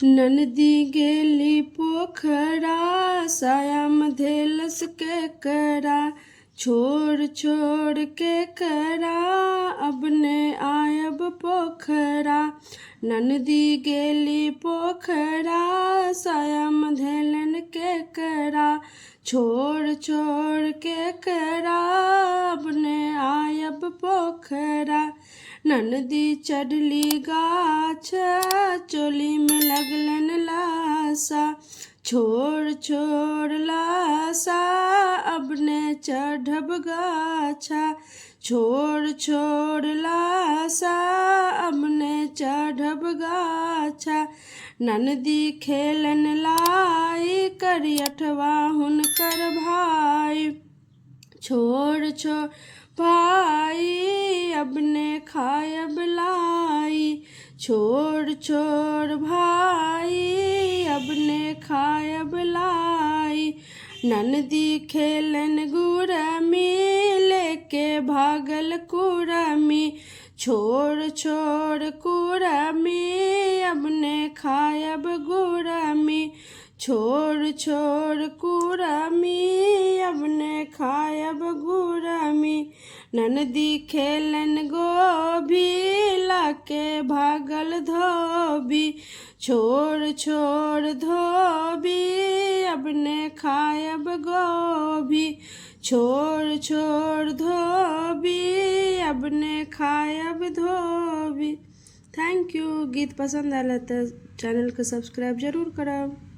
ननदी गेली पोखरा, सायाम धेलस के करा। छोड़ छोड़ के करा, अब ने आयब पोखरा। ननदी गेली पोखरा, सायाम धेलन के करा। छोड़ छोड़ के करा, अब ने आयब पोखरा। ननदी चढ़ली गाछ, चोली में लगलन लाशा। छोड़ छोड़ लाशा, अब ने चढ़ब गाछा। छोड़ छोड़ लाशा, अब ने चढ़ब गाछा। ननदी खेलन लाई, करियठवा हुनकर भाई। छोड़ छोड़ भाई, अब ने खायब लाई। छोड़ छोड़ भाई, अब ने खायब लाई। ननदी खेलन गुरमी, लेके भागल कुरमी। छोड़ छोड़ कुरमी, अब ने खायब गुरमी। छोड़ छोड़ कुरमी, अब ने खायब गुरमी। ननदी खेलन गोभी, लाके भागल धोबी। छोड़ छोड़ धोबी, अब ने खायब गोभी। छोड़ छोड़ धोबी, अब ने खायब धोबी। Thank you. गीत पसंद आला तो चैनल को सब्सक्राइब जरूर करब।